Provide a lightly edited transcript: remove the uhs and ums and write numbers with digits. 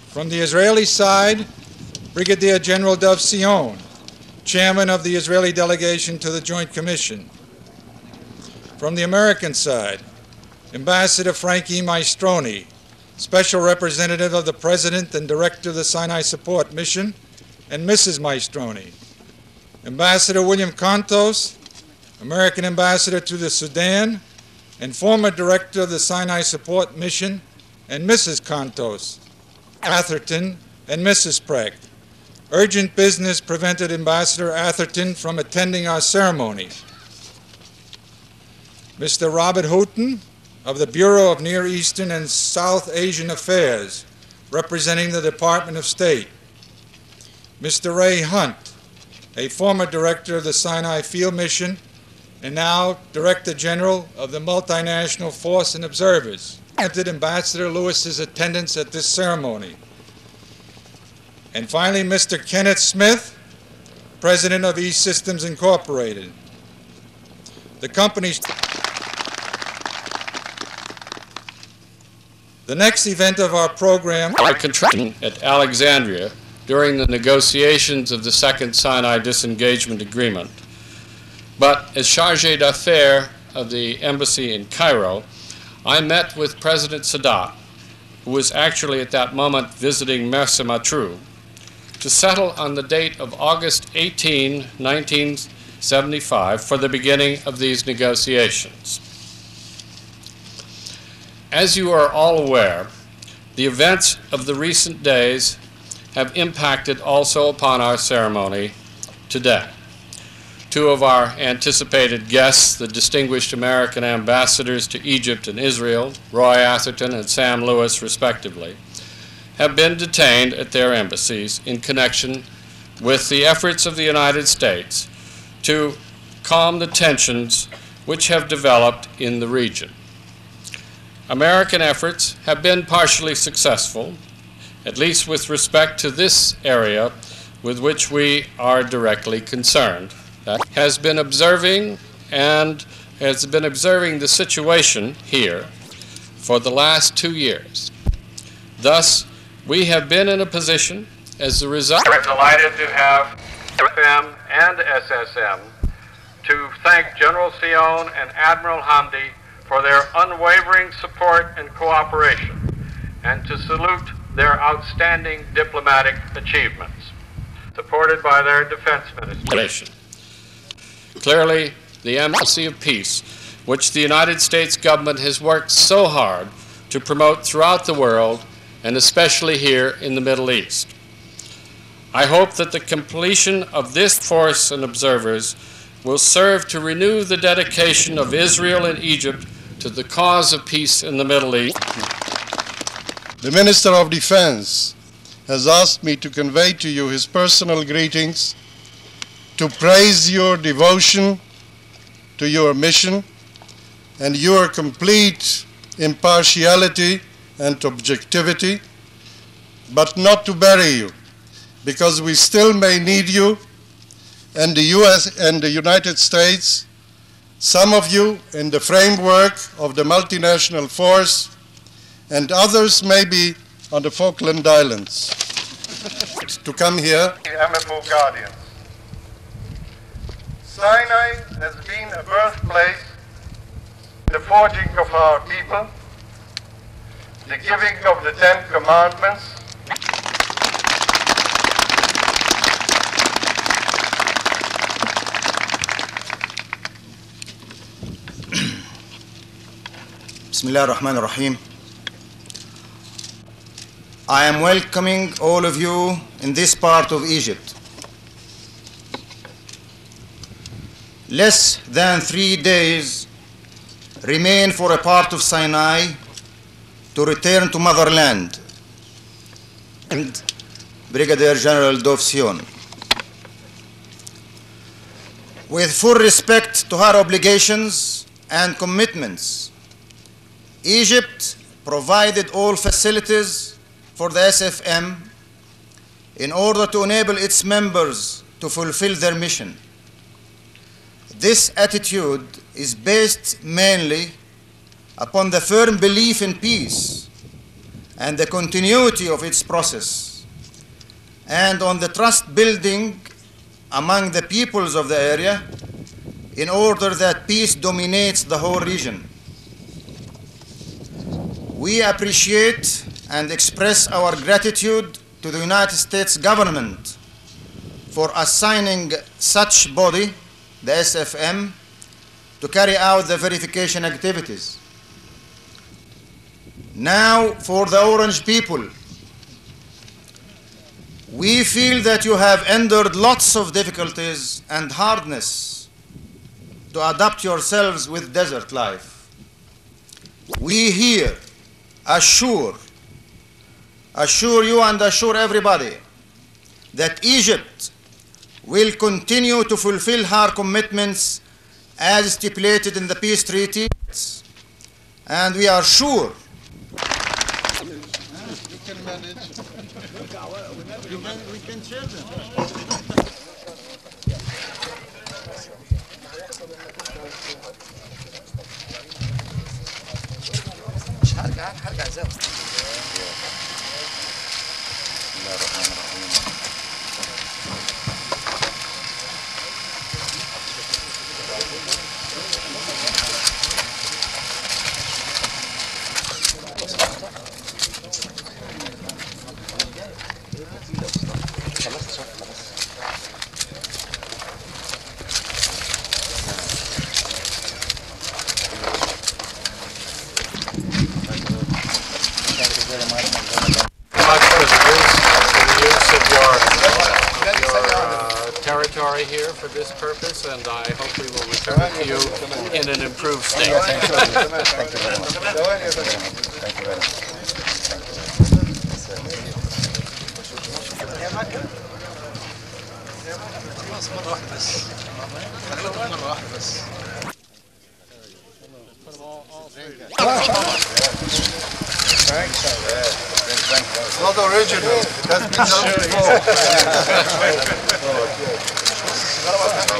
From the Israeli side, Brigadier General Dov Sion, Chairman of the Israeli delegation to the Joint Commission. From the American side, Ambassador Frankie Maestroni, Special Representative of the President and Director of the Sinai Support Mission, and Mrs. Maestroni. Ambassador William Contos, American Ambassador to the Sudan, and former Director of the Sinai Support Mission, and Mrs. Contos, Atherton, and Mrs. Precht. Urgent business prevented Ambassador Atherton from attending our ceremony. Mr. Robert Houghton, of the Bureau of Near Eastern and South Asian Affairs, representing the Department of State. Mr. Ray Hunt, a former director of the Sinai Field Mission and now Director General of the Multinational Force and Observers, granted Ambassador Lewis's attendance at this ceremony. And finally, Mr. Kenneth Smith, President of E-Systems Incorporated. The company's The next event of our program at Alexandria during the negotiations of the Second Sinai Disengagement Agreement. But as chargé d'affaires of the embassy in Cairo, I met with President Sadat, who was actually at that moment visiting Mersa Matruh, to settle on the date of August 18, 1975 for the beginning of these negotiations. As you are all aware, the events of the recent days have impacted also upon our ceremony today. Two of our anticipated guests, the distinguished American ambassadors to Egypt and Israel, Roy Atherton and Sam Lewis, respectively, have been detained at their embassies in connection with the efforts of the United States to calm the tensions which have developed in the region. American efforts have been partially successful, at least with respect to this area with which we are directly concerned. That has been observing the situation here for the last 2 years. Thus, we have been in a position as a result. We're delighted to have FM and SSM to thank General Sion and Admiral Hamdi for their unwavering support and cooperation, and to salute their outstanding diplomatic achievements, supported by their defense ministry. Clearly, the Embassy of Peace, which the United States government has worked so hard to promote throughout the world, and especially here in the Middle East. I hope that the completion of this force and observers will serve to renew the dedication of Israel and Egypt to the cause of peace in the Middle East. The Minister of Defense has asked me to convey to you his personal greetings, to praise your devotion to your mission and your complete impartiality and objectivity, but not to bury you, because we still may need you, and the US and the United States, some of you in the framework of the multinational force, and others maybe on the Falkland Islands, to come here. MFO Guardians. Sinai has been a birthplace, the forging of our people, the giving of the 10 Commandments, Bismillah ar-Rahman ar-Rahim. I am welcoming all of you in this part of Egypt. Less than 3 days remain for a part of Sinai to return to motherland, and Brigadier General Dov Sion. With full respect to her obligations and commitments, Egypt provided all facilities for the SFM in order to enable its members to fulfill their mission. This attitude is based mainly upon the firm belief in peace and the continuity of its process, and on the trust building among the peoples of the area in order that peace dominates the whole region. We appreciate and express our gratitude to the United States government for assigning such body, the SFM, to carry out the verification activities. Now, for the Orange people, we feel that you have endured lots of difficulties and hardness to adapt yourselves with desert life. We here assure you and assure everybody that Egypt will continue to fulfill her commitments as stipulated in the peace treaty, and we are sure You can manage. we can share them. هرجع ازاي territory here for this purpose, and I hope we will return it to you in an improved state. Thank you very much. Thank you very much. It's not original. It has been done before.